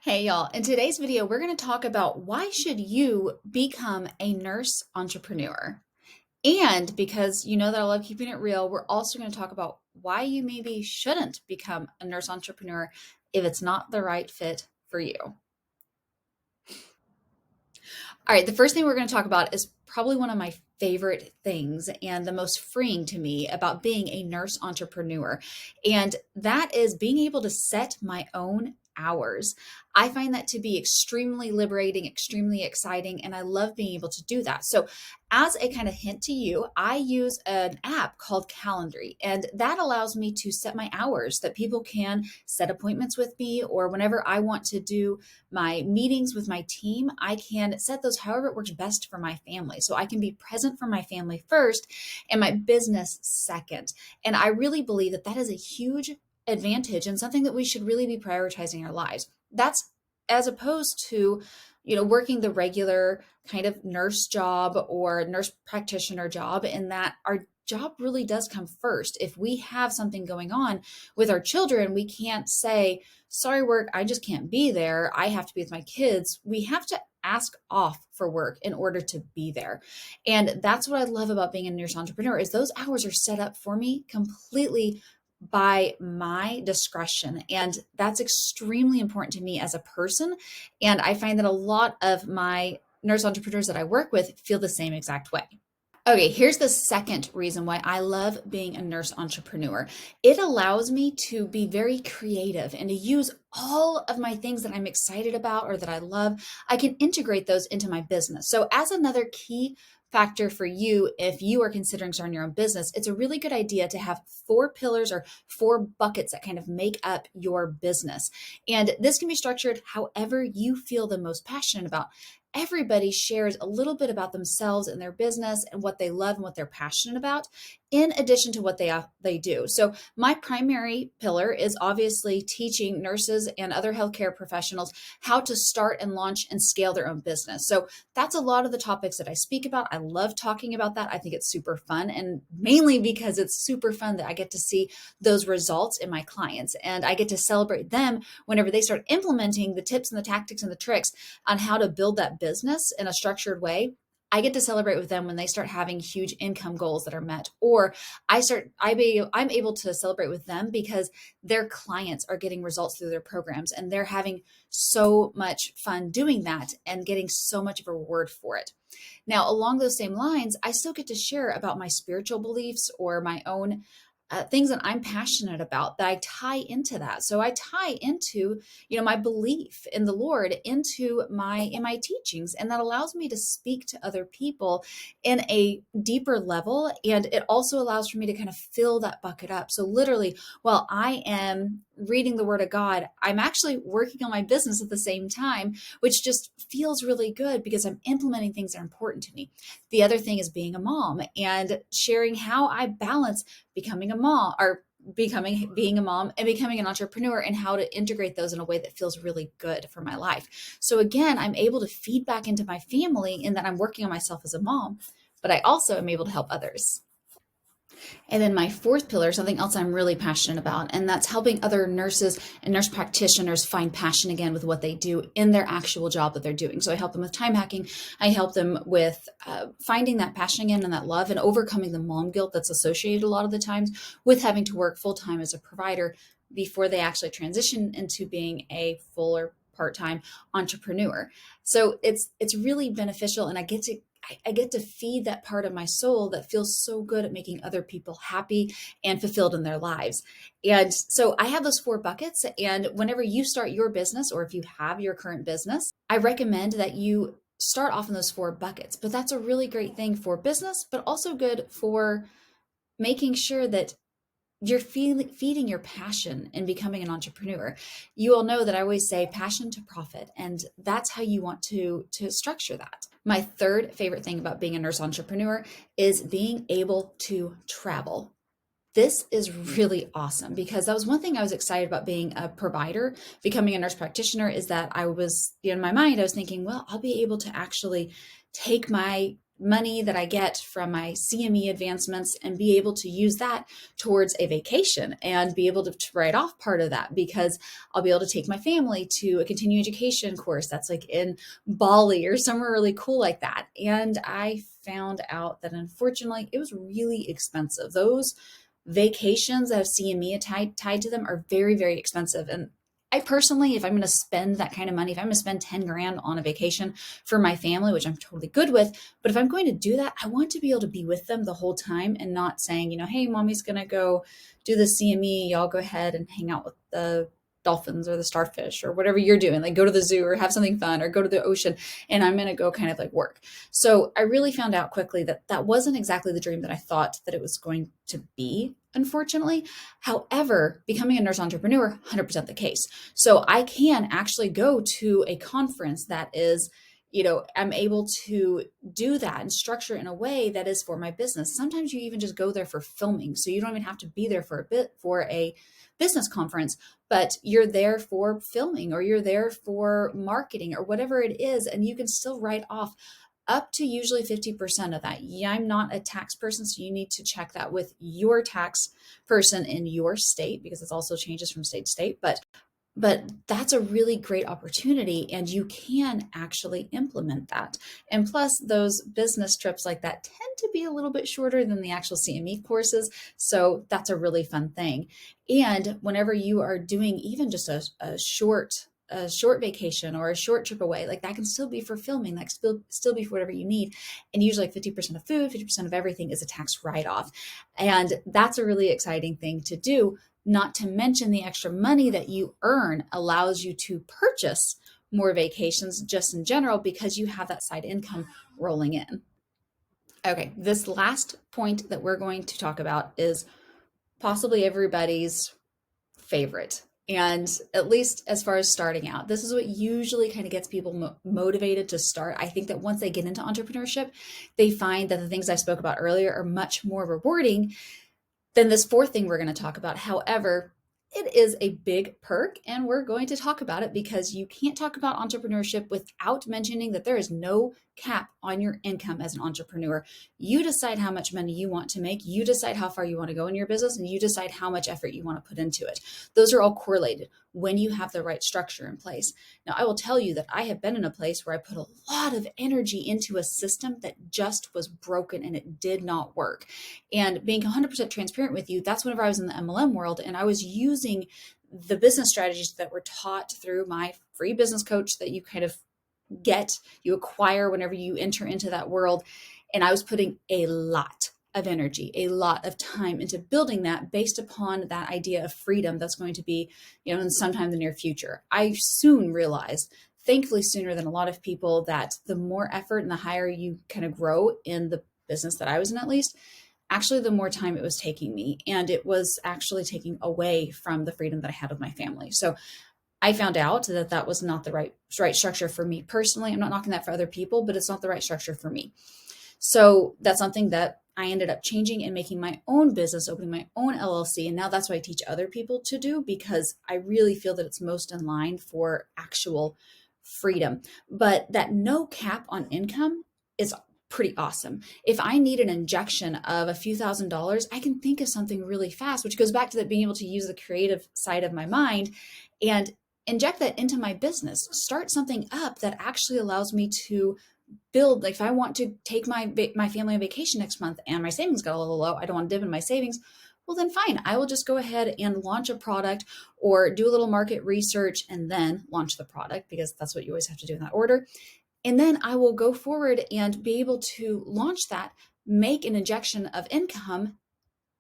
Hey y'all, in today's video, we're going to talk about why should you become a nurse entrepreneur? And because you know that I love keeping it real, we're also going to talk about why you maybe shouldn't become a nurse entrepreneur if it's not the right fit for you. All right, the first thing we're going to talk about is probably one of my favorite things and the most freeing to me about being a nurse entrepreneur. And that is being able to set my own hours. I find that to be extremely liberating, extremely exciting, and I love being able to do that. So, as a kind of hint to you, I use an app called Calendly, and that allows me to set my hours that people can set appointments with me, or whenever I want to do my meetings with my team, I can set those however it works best for my family. So I can be present for my family first and my business second. And I really believe that that is a huge advantage and something that we should really be prioritizing in our lives. That's as opposed to, working the regular kind of nurse job or nurse practitioner job, in that our job really does come first. If we have something going on with our children, we can't say, sorry, work, I just can't be there. I have to be with my kids. We have to ask off for work in order to be there. And that's what I love about being a nurse entrepreneur is those hours are set up for me completely by my discretion. And that's extremely important to me as a person. And I find that a lot of my nurse entrepreneurs that I work with feel the same exact way. Okay, here's the second reason why I love being a nurse entrepreneur. It allows me to be very creative and to use all of my things that I'm excited about or that I love. I can integrate those into my business. So, as another key factor for you, if you are considering starting your own business, it's a really good idea to have four pillars or four buckets that kind of make up your business. And this can be structured however you feel the most passionate about. Everybody shares a little bit about themselves and their business and what they love and what they're passionate about, in addition to what they do. So my primary pillar is obviously teaching nurses and other healthcare professionals how to start and launch and scale their own business. So that's a lot of the topics that I speak about. I love talking about that. I think it's super fun, and mainly because it's super fun that I get to see those results in my clients, and I get to celebrate them whenever they start implementing the tips and the tactics and the tricks on how to build that business in a structured way. I get to celebrate with them when they start having huge income goals that are met, or I'm able to celebrate with them because their clients are getting results through their programs and they're having so much fun doing that and getting so much of a reward for it. Now, along those same lines, I still get to share about my spiritual beliefs or my own things that I'm passionate about that I tie into that. So I tie into, my belief in the Lord into my teachings, and that allows me to speak to other people in a deeper level. And it also allows for me to kind of fill that bucket up. So literally, while I am reading the Word of God, I'm actually working on my business at the same time, which just feels really good because I'm implementing things that are important to me. The other thing is being a mom and sharing how I balance becoming a mom or being a mom and becoming an entrepreneur, and how to integrate those in a way that feels really good for my life. So again, I'm able to feed back into my family in that I'm working on myself as a mom, but I also am able to help others. And then my fourth pillar, something else I'm really passionate about, and that's helping other nurses and nurse practitioners find passion again with what they do in their actual job that they're doing. So I help them with time hacking. I help them with finding that passion again and that love, and overcoming the mom guilt that's associated a lot of the times with having to work full time as a provider before they actually transition into being a full or part-time entrepreneur. So it's really beneficial, and I get to feed that part of my soul that feels so good at making other people happy and fulfilled in their lives. And so I have those four buckets. And whenever you start your business, or if you have your current business, I recommend that you start off in those four buckets. But that's a really great thing for business, but also good for making sure that you're feeding your passion and becoming an entrepreneur. You all know that I always say passion to profit, and that's how you want to structure that. My third favorite thing about being a nurse entrepreneur is being able to travel. This is really awesome because that was one thing I was excited about being a provider, becoming a nurse practitioner, is that I was, in my mind, I was thinking, well, I'll be able to actually take my money that I get from my CME advancements and be able to use that towards a vacation and be able to write off part of that, because I'll be able to take my family to a continuing education course that's like in Bali or somewhere really cool like that. And I found out that unfortunately it was really expensive. Those vacations that have CME tied to them are very, very expensive. And I personally, if I'm going to spend that kind of money, if I'm going to spend 10 grand on a vacation for my family, which I'm totally good with, but if I'm going to do that, I want to be able to be with them the whole time and not saying, hey, mommy's going to go do the CME. Y'all go ahead and hang out with the dolphins or the starfish or whatever you're doing, like go to the zoo or have something fun or go to the ocean. And I'm going to go kind of like work. So I really found out quickly that that wasn't exactly the dream that I thought that it was going to be, unfortunately. However, becoming a nurse entrepreneur, 100% the case. So I can actually go to a conference that is, I'm able to do that and structure in a way that is for my business. Sometimes you even just go there for filming. So you don't even have to be there for a business conference, but you're there for filming or you're there for marketing or whatever it is. And you can still write off up to usually 50% of that. Yeah, I'm not a tax person, so you need to check that with your tax person in your state, because it also changes from state to state. But that's a really great opportunity, and you can actually implement that. And plus, those business trips like that tend to be a little bit shorter than the actual CME courses. So that's a really fun thing. And whenever you are doing even just a short vacation or a short trip away, like that can still be for filming, that can still be for whatever you need. And usually like 50% of food, 50% of everything is a tax write-off. And that's a really exciting thing to do. Not to mention the extra money that you earn allows you to purchase more vacations just in general, because you have that side income rolling in. Okay, this last point that we're going to talk about is possibly everybody's favorite. And at least as far as starting out, this is what usually kind of gets people motivated to start. I think that once they get into entrepreneurship, they find that the things I spoke about earlier are much more rewarding than this fourth thing we're going to talk about. However, it is a big perk, and we're going to talk about it because you can't talk about entrepreneurship without mentioning that there is no cap on your income as an entrepreneur. You decide how much money you want to make, you decide how far you want to go in your business, and you decide how much effort you want to put into it. Those are all correlated when you have the right structure in place. Now, I will tell you that I have been in a place where I put a lot of energy into a system that just was broken and it did not work. And being 100% transparent with you, that's whenever I was in the MLM world and I was using the business strategies that were taught through my free business coach that you kind of you acquire whenever you enter into that world. And I was putting a lot of energy, a lot of time into building that based upon that idea of freedom that's going to be, in sometime in the near future. I soon realized, thankfully sooner than a lot of people, that the more effort and the higher you kind of grow in the business that I was in, at least, actually the more time it was taking me. And it was actually taking away from the freedom that I had with my family. So I found out that that was not the right structure for me personally. I'm not knocking that for other people, but it's not the right structure for me. So that's something that I ended up changing and making my own business, opening my own LLC. And now that's what I teach other people to do, because I really feel that it's most in line for actual freedom. But that no cap on income is pretty awesome. If I need an injection of a few $1,000s, I can think of something really fast, which goes back to that being able to use the creative side of my mind and inject that into my business, start something up that actually allows me to build. Like if I want to take my family on vacation next month and my savings got a little low, I don't want to dip in my savings. Well, then fine. I will just go ahead and launch a product or do a little market research and then launch the product, because that's what you always have to do in that order. And then I will go forward and be able to launch that, make an injection of income,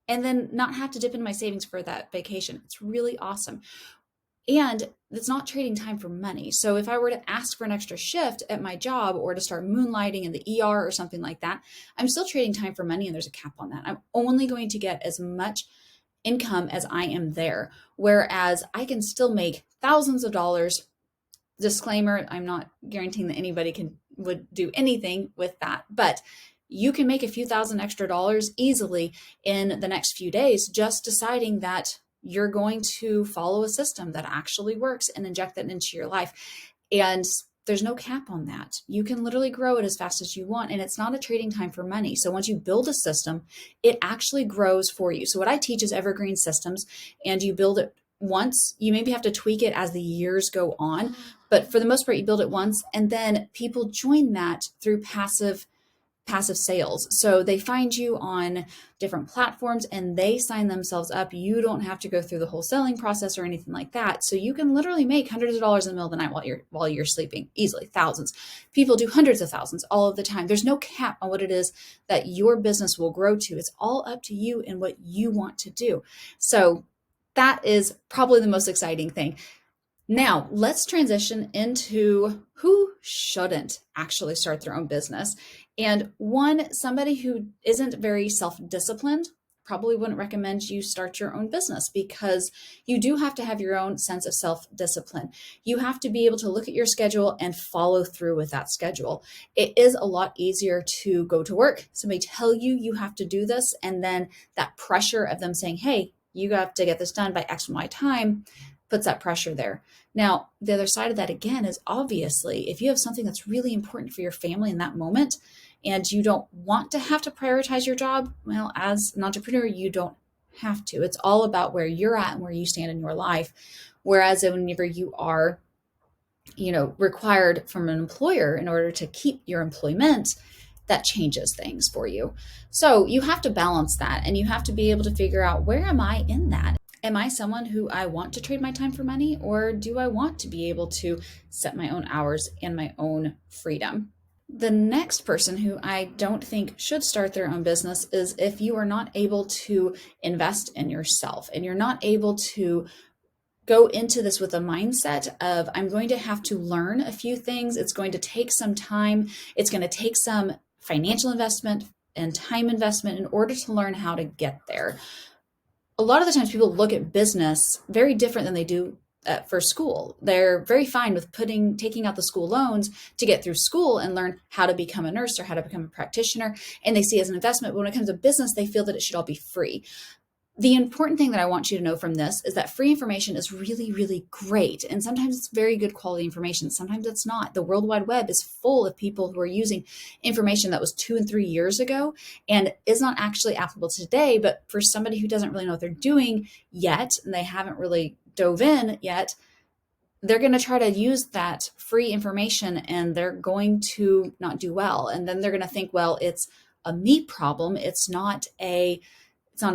and then not have to dip in my savings for that vacation. It's really awesome. And it's not trading time for money. So if I were to ask for an extra shift at my job or to start moonlighting in the ER or something like that, I'm still trading time for money, and there's a cap on that. I'm only going to get as much income as I am there. Whereas I can still make thousands of dollars. Disclaimer, I'm not guaranteeing that anybody would do anything with that, but you can make a few thousand extra dollars easily in the next few days, just deciding that you're going to follow a system that actually works and inject that into your life. And there's no cap on that. You can literally grow it as fast as you want, and it's not a trading time for money. So once you build a system, it actually grows for you. So what I teach is evergreen systems, and you build it once. You maybe have to tweak it as the years go on, but for the most part, you build it once, and then people join that through passive sales. So they find you on different platforms and they sign themselves up. You don't have to go through the whole selling process or anything like that. So you can literally make hundreds of dollars in the middle of the night while you're sleeping, easily thousands. People do hundreds of thousands all of the time. There's no cap on what it is that your business will grow to. It's all up to you and what you want to do. So that is probably the most exciting thing. Now, let's transition into who shouldn't actually start their own business. And somebody who isn't very self-disciplined, probably wouldn't recommend you start your own business, because you do have to have your own sense of self-discipline. You have to be able to look at your schedule and follow through with that schedule. It is a lot easier to go to work, somebody tell you you have to do this, and then that pressure of them saying, hey, you have to get this done by X and Y time, puts that pressure there. Now, the other side of that again is, obviously, if you have something that's really important for your family in that moment and you don't want to have to prioritize your job, well, as an entrepreneur, you don't have to. It's all about where you're at and where you stand in your life. Whereas whenever you are, required from an employer in order to keep your employment, that changes things for you. So you have to balance that, and you have to be able to figure out, where am I in that? Am I someone who I want to trade my time for money, or do I want to be able to set my own hours and my own freedom? The next person who I don't think should start their own business is if you are not able to invest in yourself and you're not able to go into this with a mindset of, I'm going to have to learn a few things. It's going to take some time. It's going to take some financial investment and time investment in order to learn how to get there. A lot of the times people look at business very different than they do for school. They're very fine with taking out the school loans to get through school and learn how to become a nurse or how to become a practitioner. And they see it as an investment. But when it comes to business, they feel that it should all be free. The important thing that I want you to know from this is that free information is really, really great. And sometimes it's very good quality information. Sometimes it's not. The World Wide Web is full of people who are using information that was 2 and 3 years ago and is not actually applicable today. But for somebody who doesn't really know what they're doing yet, and they haven't really dove in yet, they're going to try to use that free information and they're going to not do well. And then they're going to think, well, it's a me problem. It's not a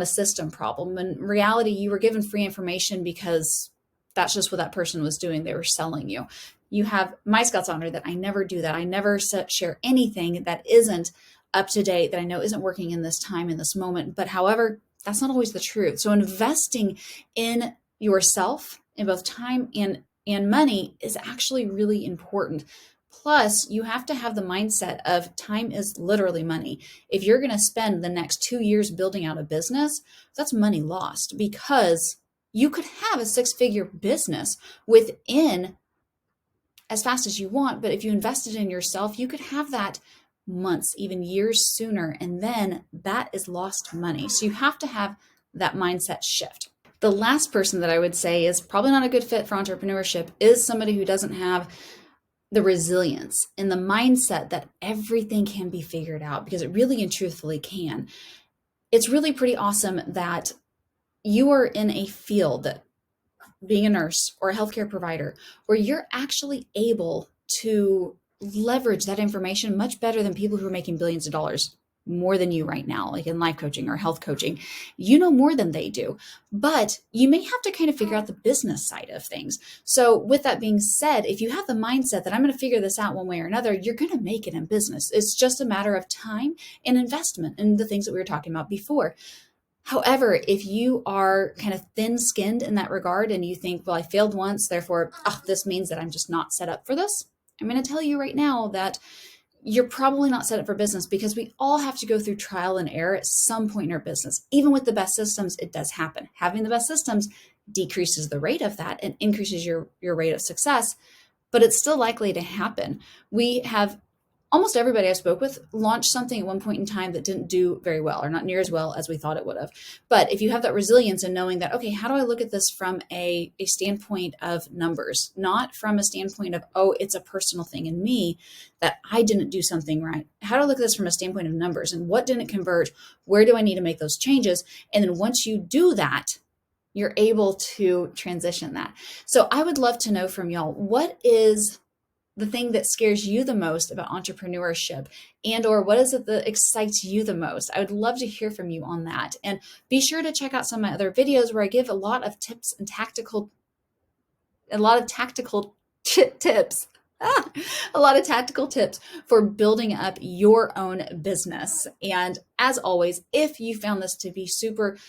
system problem. In reality, you were given free information because that's just what that person was doing. They were selling you. You have my Scouts honor that I never do that. I never share anything that isn't up to date, that I know isn't working in this time, in this moment. But however, that's not always the truth. So investing in yourself in both time and money is actually really important. Plus, you have to have the mindset of time is literally money. If you're going to spend the next 2 years building out a business, that's money lost, because you could have a 6-figure business within as fast as you want. But if you invested in yourself, you could have that months, even years sooner. And then that is lost money. So you have to have that mindset shift. The last person that I would say is probably not a good fit for entrepreneurship is somebody who doesn't have the resilience and the mindset that everything can be figured out, because it really and truthfully can. It's really pretty awesome that you are in a field, that being a nurse or a healthcare provider, where you're actually able to leverage that information much better than people who are making billions of dollars more than you right now, like in life coaching or health coaching. You know more than they do, but you may have to kind of figure out the business side of things. So with that being said, if you have the mindset that I'm going to figure this out one way or another, you're going to make it in business. It's just a matter of time and investment in the things that we were talking about before. However, if you are kind of thin-skinned in that regard and you think, well, I failed once, therefore, this means that I'm just not set up for this, I'm going to tell you right now that you're probably not set up for business, because we all have to go through trial and error at some point in our business. Even with the best systems, it does happen. Having the best systems decreases the rate of that and increases your rate of success, but it's still likely to happen. We have almost everybody I spoke with launched something at one point in time that didn't do very well or not near as well as we thought it would have. But if you have that resilience and knowing that, okay, how do I look at this from a standpoint of numbers, not from a standpoint of, oh, it's a personal thing in me that I didn't do something right. How do I look at this from a standpoint of numbers and what didn't convert? Where do I need to make those changes? And then once you do that, you're able to transition that. So I would love to know from y'all, what is the thing that scares you the most about entrepreneurship, and or what is it that excites you the most? I would love to hear from you on that. And be sure to check out some of my other videos where I give a lot of tips and tactical tips. A lot of tactical tips for building up your own business. And as always, if you found this to be super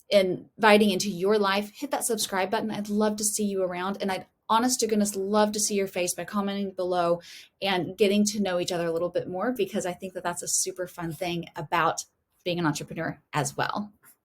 inviting into your life, hit that subscribe button. I'd love to see you around, and I'd honest to goodness love to see your face by commenting below and getting to know each other a little bit more, because I think that that's a super fun thing about being an entrepreneur as well.